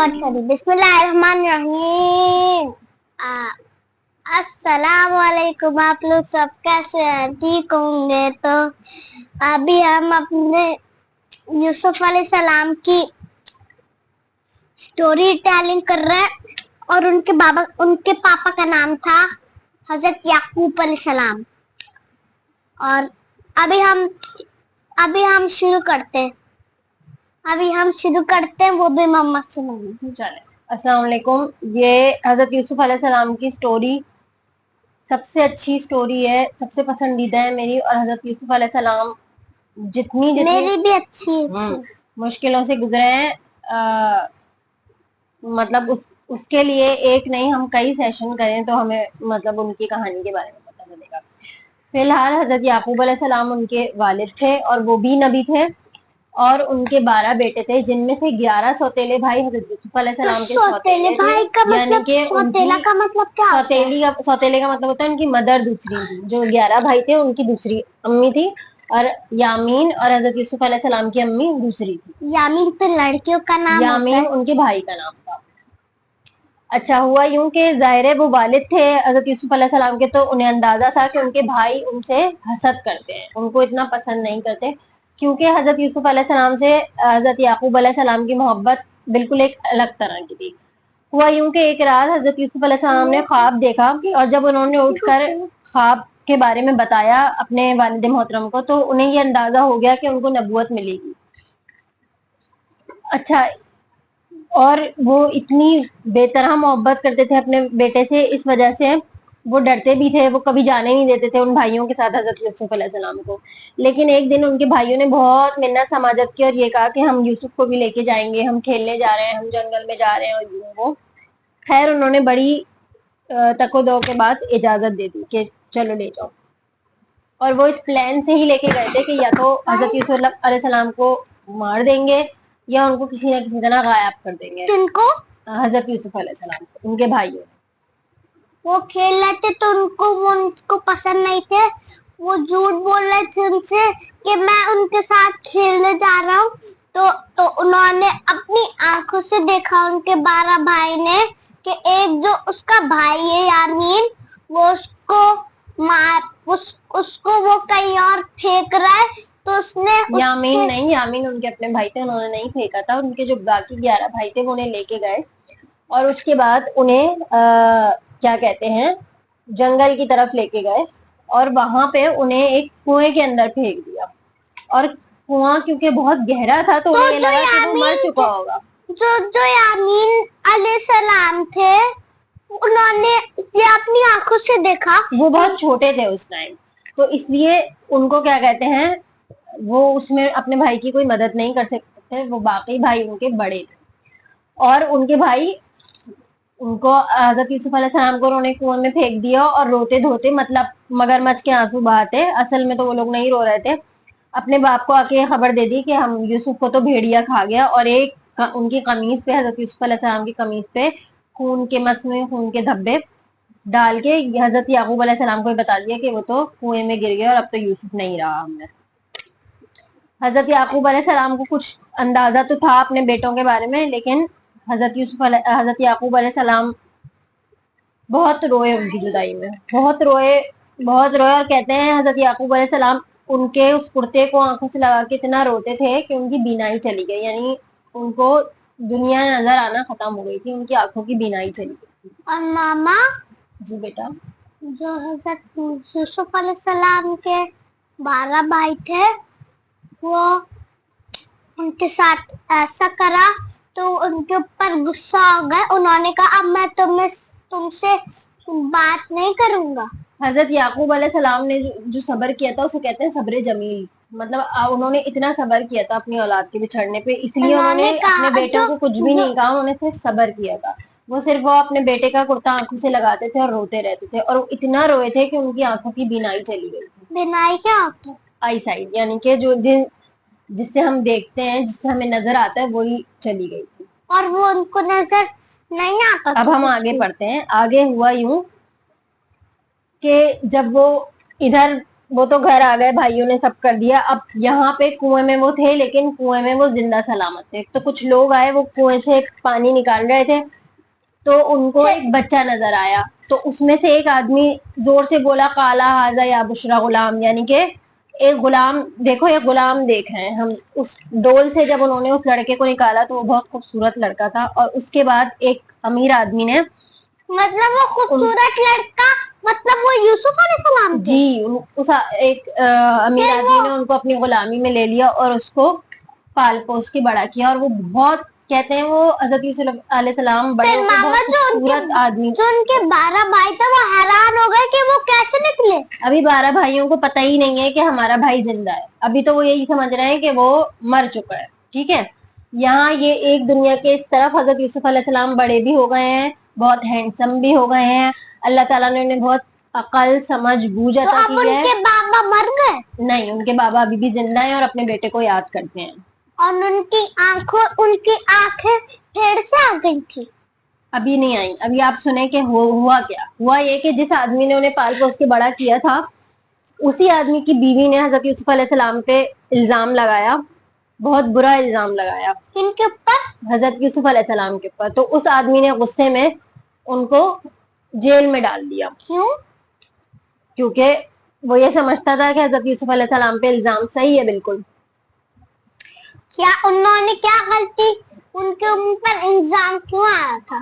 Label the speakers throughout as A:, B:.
A: शुरुआत करें। बिस्मिल्लाहिर्रहमानिर्रहीम। अस्सलाम वालेकुम। आप लोग सब कैसे हैं? ठीक होंगे। तो अभी हम अपने यूसुफ अलैहिस्सलाम की स्टोरी टेलिंग कर रहे हैं और उनके पापा का नाम था हजरत याकूब अलैहिस्सलाम। और अभी हम शुरू करते हैं। वो भी मोहम्मद सुनाएंगे।
B: चले, अस्सलाम वालेकुम। ये हजरत यूसुफ अलैहिस्सलाम की स्टोरी सबसे अच्छी स्टोरी है, सबसे पसंदीदा है मेरी। और हजरत यूसुफ अलैहिस्सलाम जितनी
A: मेरी भी अच्छी है।
B: मुश्किलों से गुजरे हैं, मतलब उसके लिए एक नहीं हम कई सेशन करें तो हमें मतलब उनकी कहानी के बारे में पता चलेगा। फिलहाल हजरत याकूब अलैहिस्सलाम उनके वालिद थे और वो भी नबी थे और उनके 12 बेटे थे, जिनमें से 11 सौतेले भाई हजरत यूसुफ अलैहिस्सलाम के सौतेले भाई का
A: यानी कि सौतेला का मतलब क्या?
B: सौतेले का मतलब होता है उनकी मदर दूसरी थी। जो 11 भाई थे उनकी दूसरी अम्मी थी और यामीन और हजरत यूसुफ अलैहिस्सलाम की अम्मी दूसरी थी।
A: यामीन तो लड़कियों का नाम होता है।
B: यामीन उनके भाई का नाम था। अच्छा, हुआ यूं कि जाहिर है वो वालिद थे हजरत यूसुफ अलैहिस्सलाम के, तो उन्हें अंदाजा था कि उनके भाई उनसे हसद करते हैं, उनको इतना पसंद नहीं करते, क्योंकि हजरत यूसुफ अलैहिस्सलाम से हजरत याकूब अलैहिस्सलाम की मोहब्बत बिल्कुल एक अलग तरह की थी। हुआ यूं कि एक रात हजरत यूसुफ अलैहिस्सलाम ने ख्वाब देखा और जब उन्होंने उठकर ख्वाब के बारे में बताया अपने वालिद मोहतरम को, तो उन्हें ये अंदाजा हो गया कि उनको नबूवत मिलेगी। अच्छा, और वो इतनी बेतरह मोहब्बत करते थे अपने बेटे से, इस वजह से वो डरते भी थे, वो कभी जाने नहीं देते थे उन भाइयों के साथ हजरत यूसुफ अलैहिस्सलाम को। लेकिन एक दिन उनके भाइयों ने बहुत मिन्नत समाजत की और ये कहा कि हम यूसुफ को भी लेके जाएंगे, हम खेलने जा रहे हैं, हम जंगल में जा रहे हैं। और वो खैर उन्होंने बड़ी तको-दो के बाद इजाजत दे दी कि चलो ले जाओ। और वो इस प्लान से ही लेके गए थे कि या तो हजरत यूसुफ अलैहिस्सलाम को मार देंगे या उनको किसी न किसी तरह गायब कर देंगे।
A: किनको?
B: हजरत यूसुफ अलैहिस्सलाम को, उनके भाइयों।
A: वो खेल रहे थे तो उनको पसंद नहीं थे। वो झूठ बोल रहे थे उनसे कि मैं उनके साथ खेलने जा रहा हूँ। तो उन्होंने अपनी आंखों से देखा उनके 12 भाई ने कि एक जो उसका भाई है यामीन, वो उसको वो कहीं और फेंक रहा है। तो उसने
B: यामीन उनके अपने भाई थे, उन्होंने नहीं फेंका था। उनके जो बाकी 11 भाई थे वो उन्हें लेके गए और उसके बाद उन्हें क्या कहते हैं, जंगल की तरफ लेके गए और वहां पे उन्हें एक कुएं के अंदर फेंक दिया। और कुआं क्योंकि बहुत गहरा था तो उन्हें लगा कि वो मर चुका होगा।
A: जो यामीन अलैहिस्सलाम थे, उन्होंने ये अपनी आंखों से देखा।
B: वो बहुत छोटे थे उस टाइम, तो इसलिए उनको क्या कहते हैं, वो उसमें अपने भाई की कोई मदद नहीं कर सकते थे। वो बाकी भाई उनके बड़े थे और उनके भाई उनको हजरत यूसुफ अलैहिस्सलाम को उन्होंने कुएं में फेंक दिया और रोते धोते, मतलब मगरमच्छ के आंसू बहाते, असल में तो वो लोग नहीं रो रहे थे, अपने बाप को आके खबर दे दी कि हम यूसुफ को तो भेड़िया खा गया। और उनकी कमीज पे, हजरत यूसुफ अलैहिस्सलाम की कमीज पे खून के मसनूई खून के धब्बे डाल के हजरत याकूब अलैहिस्सलाम को बता दिया कि वो तो कुएं में गिर गया और अब तो यूसुफ नहीं रहा हमने। हजरत याकूब अलैहिस्सलाम को कुछ अंदाजा तो था अपने बेटों के बारे में, लेकिन हजरत याकूब अलैहिस्सलाम बहुत रोए उनकी जुदाई में, बहुत रोए और कहते हैं हजरत याकूब अलैहिस्सलाम उनके उस कुर्ते को आंखों से लगा के इतना रोते थे कि उनकी बीनाई चली गई, यानी उनको दुनिया नजर आना खत्म हो गई थी, उनकी आंखों की बीनाई चली गई थी।
A: और मामा
B: जी बेटा,
A: जो हजरत यूसुफ अलैहिस्सलाम के 12 भाई थे, वो उनके साथ ऐसा करा तो उनके ऊपर गुस्सा हो गए। उन्होंने कहा अब मैं तुमसे बात नहीं करूंगा।
B: हजरत याकूब अलैहिस्सलाम ने जो सब्र किया था उसे कहते हैं सब्र जमील। मतलब उन्होंने इतना सब्र किया था अपनी औलाद के बिछड़ने पे, इसलिए उन्होंने अपने बेटों को कुछ भी नहीं कहा, उन्होंने सिर्फ सब्र किया था। वो अपने बेटे का कुर्ता आंखों से लगाते थे और रोते रहते थे और इतना रोए थे कि उनकी आंखों की बीनाई चली गई थी।
A: बीनाई क्या होता है?
B: आई साइड, यानी कि जिससे हम देखते हैं, जिससे हमें नजर आता है, वही चली गई थी।
A: और वो उनको नजर नहीं आता था।
B: अब हम आगे पढ़ते हैं। आगे हुआ यूं कि जब वो इधर वो तो घर आ गए, भाइयों ने सब कर दिया। अब यहाँ पे कुएं में वो थे, लेकिन कुएं में वो जिंदा सलामत थे। तो कुछ लोग आए, वो कुएं से पानी निकाल रहे थे, तो उनको एक बच्चा नजर आया। तो उसमें से एक आदमी जोर से बोला, काला हाजा या बुशरा गुलाम, यानी कि एक गुलाम देखो, एक गुलाम देख रहे हैं हम। उस डोल से जब उन्होंने उस लड़के को निकाला तो वो बहुत खूबसूरत लड़का था। और उसके बाद एक अमीर आदमी ने,
A: मतलब वो खूबसूरत लड़का, मतलब वो यूसुफ अलैहिस्सलाम थे।
B: जी, उस एक अमीर आदमी ने उनको अपनी गुलामी में ले लिया और उसको पाल पोस के बड़ा किया। और वो बहुत, कहते हैं वो हजरत यूसुफ अलैहिस्सलाम बड़े
A: फिर
B: होकर
A: मामा
B: बहुत खूबसूरत आदमी।
A: जो उनके 12 भाई थे वो हैरान हो गए कि वो कैसे निकले।
B: अभी 12 भाइयों को पता ही नहीं है कि हमारा भाई जिंदा है। अभी तो वो यही समझ रहे हैं कि वो मर चुका है। ठीक है, यहाँ ये एक दुनिया के इस तरफ हजरत यूसुफ अलैहिस्सलाम बड़े भी हो गए हैं, बहुत हैंडसम भी हो गए हैं। अल्लाह ताला ने उन्हें बहुत अकल समझ बूझ अता
A: अब
B: की है।
A: उनके बाबा मर गए?
B: नहीं, उनके बाबा अभी भी जिंदा हैं और अपने बेटे को याद करते हैं।
A: और उनकी आंखें फिर से आ गई थी?
B: अभी नहीं आई। अभी आप सुने कि हुआ क्या हुआ। ये कि जिस आदमी ने उन्हें पाल पोस के बड़ा किया था, उसी आदमी की बीवी ने हजरत यूसुफ अलैहिस्सलाम पे इल्जाम लगाया, बहुत बुरा इल्जाम लगाया।
A: किनके ऊपर?
B: हजरत यूसुफ अलैहिस्सलाम के ऊपर। तो उस आदमी ने गुस्से में उनको जेल में डाल दिया।
A: क्यों?
B: क्योंकि वो ये समझता था कि हजरत यूसुफ अलैहिस्सलाम पे इल्जाम सही है बिल्कुल।
A: क्या उन्होंने क्या गलती, उनके ऊपर इल्जाम क्यों आया था?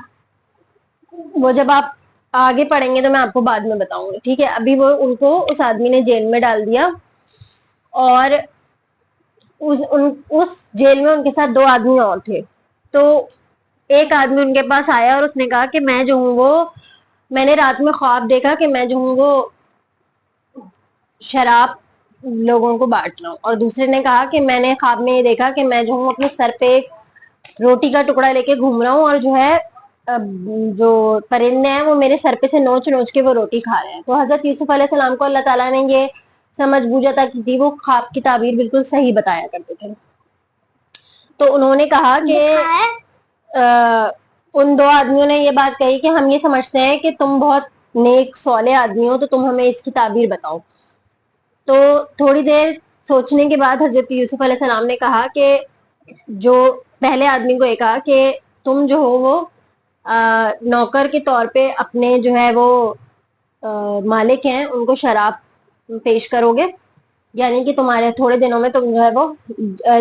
B: वो जब आप आगे पढ़ेंगे तो मैं आपको बाद में बताऊंगी। ठीक है, अभी वो उनको उस आदमी ने जेल में डाल दिया। और उस जेल में उनके साथ 2 आदमी और थे। तो एक आदमी उनके पास आया और उसने कहा कि मैं जो हूँ वो, मैंने रात में ख्वाब देखा कि मैं जो हूँ वो शराब लोगों को बांट रहा हूँ। और दूसरे ने कहा कि मैंने ख्वाब में ये देखा कि मैं जो हूँ अपने सर पे एक रोटी का टुकड़ा लेके घूम रहा हूँ, और जो है जो परिंदे हैं वो मेरे सर पे से नोच नोच के वो रोटी खा रहे हैं। तो हजरत यूसुफ अलैहिस्सलाम को अल्लाह ताला ने ये समझ बूझ अता की थी, वो ख्वाब की ताबीर बिल्कुल सही बताया करते थे। तो उन्होंने कहा कि उन 2 आदमियों ने ये बात कही कि हम ये समझते हैं कि तुम बहुत नेक सौले आदमी हो, तो तुम हमें इसकी ताबीर बताओ। तो थोड़ी देर सोचने के बाद हजरत यूसुफ अलैहिस्सलाम ने कहा कि, जो पहले आदमी को ये कहा कि तुम जो हो वो नौकर के तौर पे अपने जो है वो मालिक हैं उनको शराब पेश करोगे, यानी कि तुम्हारे थोड़े दिनों में तुम जो है वो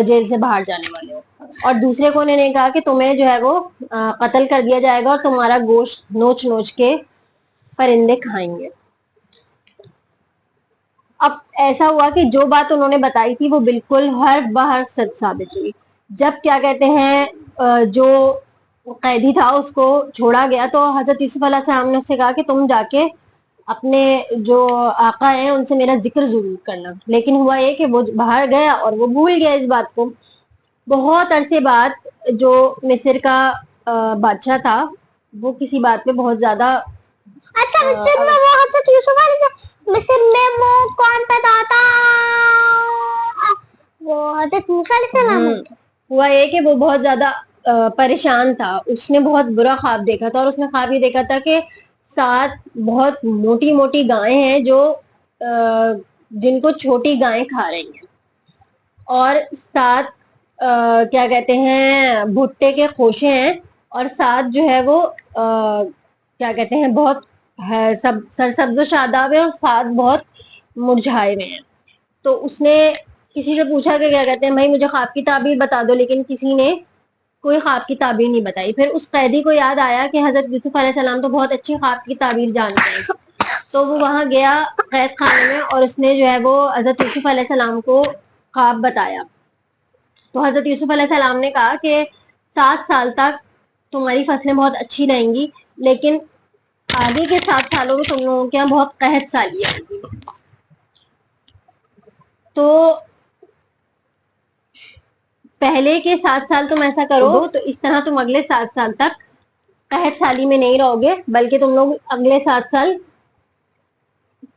B: जेल से बाहर जाने वाले हो। और दूसरे को उन्होंने कहा कि तुम्हें जो है वो कत्ल कर दिया जाएगा और तुम्हारा गोश्त नोच नोच के परिंदे खाएंगे। अब ऐसा हुआ कि जो बात उन्होंने बताई थी वो बिल्कुल हर बार सच साबित हुई। जब क्या कहते हैं जो कैदी था उसको छोड़ा गया, तो हजरत यूसुफ अलैहिस्सलाम ने उससे कहा कि तुम जाके अपने जो आका हैं उनसे मेरा जिक्र जरूर करना। लेकिन हुआ ये कि वो बाहर गया और वो भूल गया इस बात को। बहुत अरसे बाद जो मिस्र का बादशाह था, वो किसी बात पे बहुत ज्यादा,
A: अच्छा, मिस्र में वो हजरत यूसुफ मिस्र में वो कौन पैदा था? वो हजरत मूसा अलैहिस्सलाम थे।
B: हुआ ये कि वो बहुत ज्यादा परेशान था। उसने बहुत बुरा ख्वाब देखा था, और उसने ख्वाब ये देखा था कि 7 बहुत मोटी मोटी गायें हैं जो जिनको छोटी गायें खा रही हैं, और 7 क्या कहते हैं भुट्टे के खोशे हैं, और 7 जो है वो क्या कहते हैं बहुत है, सब सरसब्ज शादाब है, और 7 बहुत मुरझाए हुए हैं। तो उसने किसी से पूछा कि क्या कहते हैं भाई मुझे ख्वाब की ताबीर बता दो, लेकिन किसी ने कोई ख्वाब की ताबीर नहीं बताई। फिर उस कैदी को याद आया कि हजरत यूसुफ अलैहिस्सलाम तो बहुत अच्छी ख्वाब की ताबीर जानते हैं। तो वो वहां गया कैद खाने में, और उसने जो है वो हजरत यूसुफ अलैहिस्सलाम को ख्वाब बताया। तो हजरत यूसुफ अलैहिस्सलाम ने कहा कि 7 साल तक तुम्हारी फसलें बहुत अच्छी रहेंगी, लेकिन आगे के 7 सालों में तुम लोगों के यहाँ बहुत कहत साली आएगी। तो पहले के 7 साल तुम ऐसा करो तो इस तरह तुम अगले 7 साल तक कहत साली में नहीं रहोगे, बल्कि तुम लोग अगले 7 साल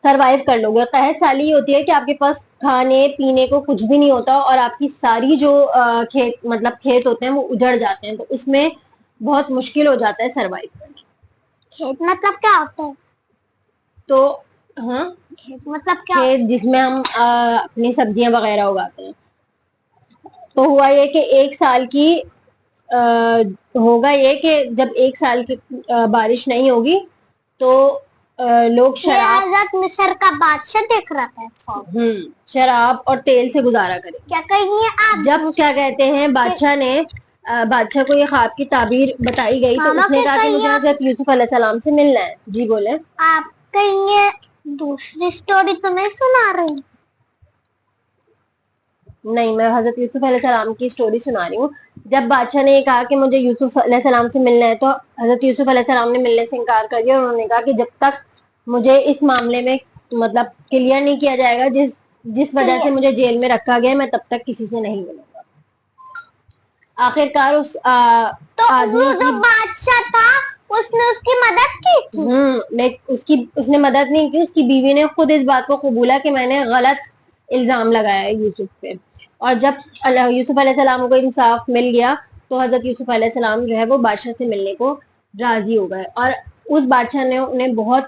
B: सरवाइव कर लोगे। कहत साली होती है कि आपके पास खाने पीने को कुछ भी नहीं होता, और आपकी सारी जो खेत होते हैं वो उजड़ जाते हैं। तो उसमें बहुत मुश्किल हो जाता है सरवाइव करना।
A: खेत मतलब क्या होता है?
B: तो ہاں
A: मतलब क्या
B: کھیت جس میں ہم اپنی سبزیاں وغیرہ اگاتے ہیں. تو ہوا یہ کہ ایک سال کی ہوگا یہ کہ جب ایک سال کی بارش نہیں ہوگی تو لوگ
A: یہ
B: شراب
A: حضرت مصر کا بادشاہ دیکھ رہا تھا.
B: شراب اور تیل سے گزارا کریں.
A: کیا کہیں گے آپ
B: جب کیا کہتے ہیں بادشاہ کو یہ خواب کی تعبیر بتائی گئی تو
A: ماما
B: اس نے
A: کے
B: کہا کہ مجھے حضرت یوسف علیہ السلام سے ملنا ہے. جی بولے.
A: آپ کہیں گے دوسری سٹوری تو نہیں سنا رہی؟
B: نہیں، میں حضرت یوسف علیہ السلام کی سٹوری سنا رہی ہوں. جب بادشاہ نے یہ کہا کہ مجھے یوسف علیہ السلام سے ملنا ہے تو حضرت یوسف علیہ السلام نے ملنے سے انکار کر دیا اور انہوں نے کہا کہ جب تک مجھے اس معاملے میں مطلب کلیئر نہیں کیا جائے گا جس وجہ سے مجھے جیل میں رکھا گیا، میں تب تک کسی سے نہیں ملوں گا. آخر کار اس آدمی
A: جو بادشاہ تھا اس نے اس کی مدد کی تھی.
B: اس نے مدد نہیں کی. اس کی بیوی نے خود اس بات کو قبولا کہ میں نے غلط الزام لگایا ہے یوسف پہ. اور جب یوسف علیہ السلام کو انصاف مل گیا تو حضرت یوسف علیہ السلام جو ہے وہ بادشاہ سے ملنے کو راضی ہو گئے. اور اس بادشاہ نے انہیں بہت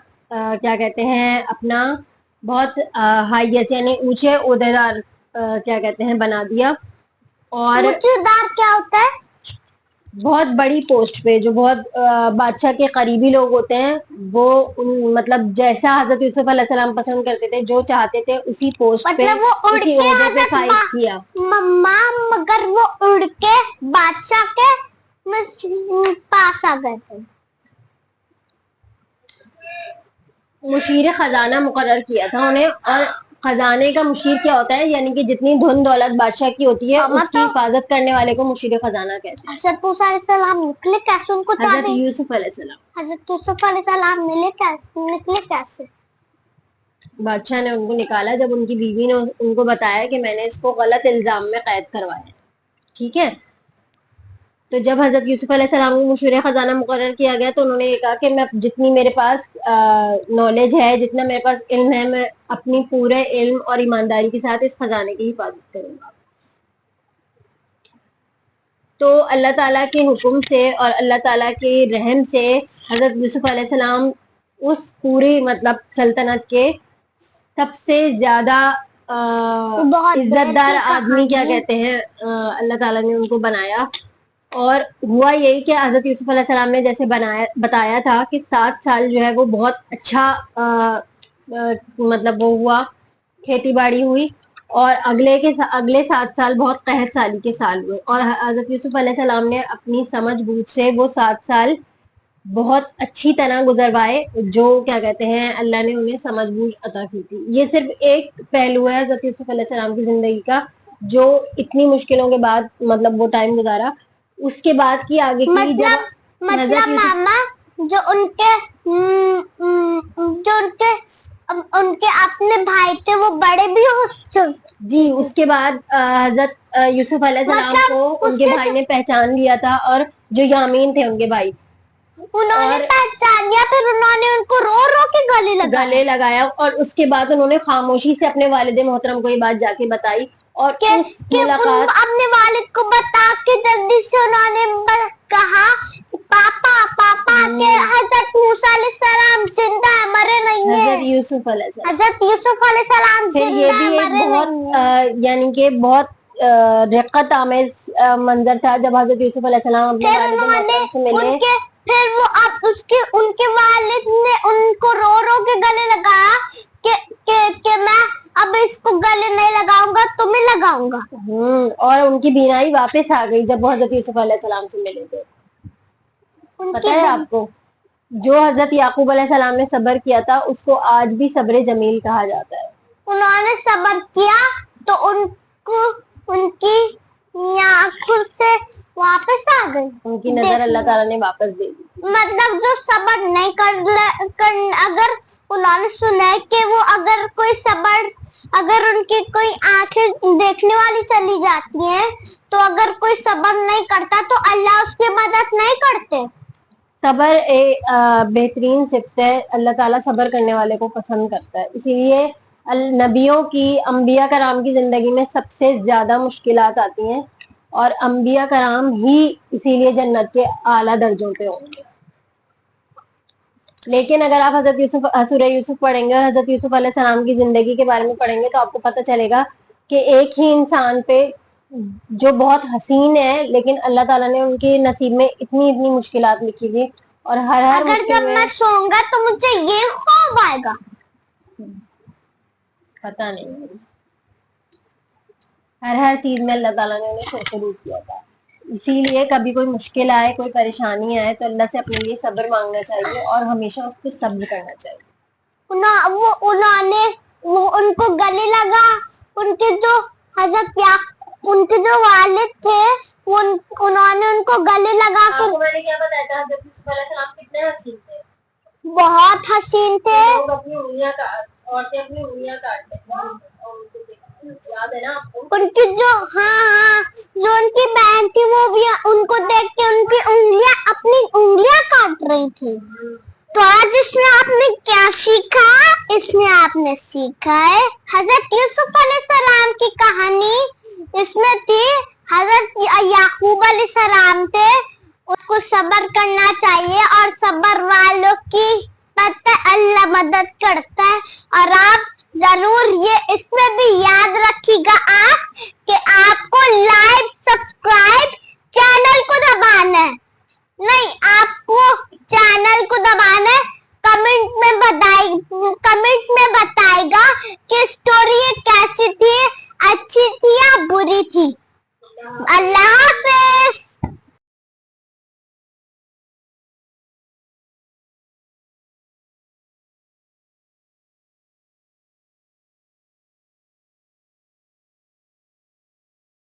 B: کیا کہتے ہیں اپنا بہت ہائیسٹ یعنی اونچے عہدیدار کیا کہتے ہیں بنا دیا. اور
A: دار کیا ہوتا ہے؟
B: بہت بڑی پوسٹ پہ جو بہت بادشاہ کے قریبی لوگ ہوتے ہیں وہ مطلب جیسا حضرت یوسف علیہ السلام پسند کرتے تھے جو چاہتے تھے اسی پوسٹ پہ
A: مطلب وہ اڑ
B: اسی
A: کے
B: عہدے پہ
A: حضرت
B: فائز کیا.
A: مما مگر وہ اڑ کے بادشاہ کے پاس آ گئے تھے.
B: مشیر خزانہ مقرر کیا تھا انہیں. اور خزانے کا مشیر کیا ہوتا ہے؟ یعنی کہ جتنی دھن دولت بادشاہ کی ہوتی ہے اس کی حفاظت کرنے والے کو مشیر خزانہ کہتے ہیں.
A: حضرت موسیٰ علیہ السلام نکلے کیسے ان کو
B: حضرت یوسف علیہ السلام
A: حضرت یوسف علیہ السلام نکلے کیسے؟
B: بادشاہ نے ان کو نکالا جب ان کی بیوی نے ان کو بتایا کہ میں نے اس کو غلط الزام میں قید کروایا. ٹھیک ہے. تو جب حضرت یوسف علیہ السلام کو مشیر خزانہ مقرر کیا گیا تو انہوں نے یہ کہا کہ میں جتنی میرے پاس نالج ہے، جتنا میرے پاس علم ہے، میں اپنی پورے علم اور ایمانداری کے ساتھ اس خزانے کی حفاظت کروں گا. تو اللہ تعالیٰ کے حکم سے اور اللہ تعالیٰ کے رحم سے حضرت یوسف علیہ السلام اس پوری مطلب سلطنت کے سب سے زیادہ عزت دار آدمی کیا کہتے ہیں اللہ تعالیٰ نے ان کو بنایا. اور ہوا یہی کہ حضرت یوسف علیہ السلام نے جیسے بتایا تھا کہ 7 سال جو ہے وہ بہت اچھا مطلب وہ ہوا، کھیتی باڑی ہوئی. اور اگلے 7 سال بہت قحط سالی کے سال ہوئے. اور حضرت یوسف علیہ السلام نے اپنی سمجھ بوجھ سے وہ 7 سال بہت اچھی طرح گزروائے جو کیا کہتے ہیں اللہ نے انہیں سمجھ بوجھ عطا کی تھی. یہ صرف ایک پہلو ہے حضرت یوسف علیہ السلام کی زندگی کا جو اتنی مشکلوں کے بعد مطلب وہ ٹائم گزارا. اس کے بعد کی آگے کی
A: مطلب ماما جو ان کے اپنے بھائی تھے وہ بڑے بھی ہو چکے.
B: جی اس کے بعد حضرت یوسف علیہ السلام کو ان کے بھائی نے پہچان لیا تھا. اور جو یامین تھے ان کے بھائی
A: انہوں نے پہچان لیا. پھر انہوں نے ان کو رو رو کے گلے
B: لگایا. اور اس کے بعد انہوں نے خاموشی سے اپنے والد محترم کو یہ بات جا کے بتائی. اور ملاقات
A: اپنے والد کو بتا کے جلدی سے انہوں نے کہا پاپا کہ حضرت موسیٰ علیہ السلام زندہ ہے، مرے نہیں ہیں.
B: حضرت یوسف علیہ السلام
A: پھر
B: یہ بھی ایک بہت یعنی کہ بہت رقت آمیز منظر تھا جب حضرت یوسف علیہ السلام اپنے والد محترم سے ملے.
A: پھر وہ ان کے والد نے ان کو رو رو کے گلے لگایا کہ میں اب اس کو گلے نہیں لگاؤں گا، تمہیں لگاؤں گا.
B: اور ان کی بینائی واپس آ گئی جب وہ حضرت یوسف علیہ السلام سے ملے تھے. پتہ ہے آپ کو جو حضرت یعقوب علیہ السلام نے صبر کیا تھا اس کو آج بھی صبر جمیل کہا جاتا ہے.
A: انہوں نے صبر کیا تو ان کی آنکھوں سے واپس آ گئی.
B: ان کی نظر اللہ تعالیٰ نے واپس دے دی.
A: مطلب جو صبر نہیں اگر انہوں نے سنا ہے کہ وہ اگر ان کی کوئی آنکھیں دیکھنے والی چلی جاتی ہیں تو اگر کوئی صبر نہیں کرتا تو اللہ اس کی مدد نہیں کرتے.
B: صبر بہترین صفت ہے. اللہ تعالیٰ صبر کرنے والے کو پسند کرتا ہے. اسی لیے نبیوں کی انبیاء کرام کی زندگی میں سب سے زیادہ مشکلات آتی ہیں اور انبیاء کرام ہی اسی لیے جنت کے اعلیٰ درجوں پہ ہوں گے. लेकिन अगर आप हजरत यूसुफ सूरह यूसुफ पढ़ेंगे और हजरत यूसुफ अलैहिस्सलाम की जिंदगी के बारे में पढ़ेंगे तो आपको पता चलेगा कि एक ही इंसान पे जो बहुत हसीन है, लेकिन अल्लाह ताला ने उनके नसीब में इतनी इतनी मुश्किलात लिखी थी, और हर
A: अगर
B: मुश्किल
A: जब मैं
B: में
A: सोऊंगा तो मुझे ये ख्वाब आएगा।
B: पता नहीं, हर चीज में अल्लाह ताला ने उन्हें शोर किया था। इसीलिए कभी कोई मुश्किल आए, कोई परेशानी आए तो अल्लाह से अपने लिए सब्र मांगना चाहिए और हमेशा उस पर सब्र करना चाहिए।
A: उन्होंने वो उनको गले लगा, उनके जो उनके जो वालिद थे उन्होंने उनको गले लगा कर।
B: मैंने क्या बताया था, हजरत यूसुफ अलैहिस्सलाम कितने हसीन थे,
A: बहुत हसीन थे।
B: लोग अपनी उंगलियां औरतें अपनी उंगलियां काटते थे, याद है ना आपको?
A: उनकी जो जो उनकी बहन थी वो भी उनको देख के उनकी अपनी उंगलियां काट रही थी। तो आज इसमें आपने क्या सीखा? इसमें आपने सीखा है हजरत यूसुफ अलैहिस्सलाम की कहानी। इसमें थी हजरत याकूब अलैहिस्सलाम थे, उनको सब्र करना चाहिए और सब्र वालों की पता अल्लाह मदद करता है। और आप जरूर ये इसमें भी याद रखिएगा आप कि आपको लाइक सब्सक्राइब चैनल को दबाना है, नहीं आपको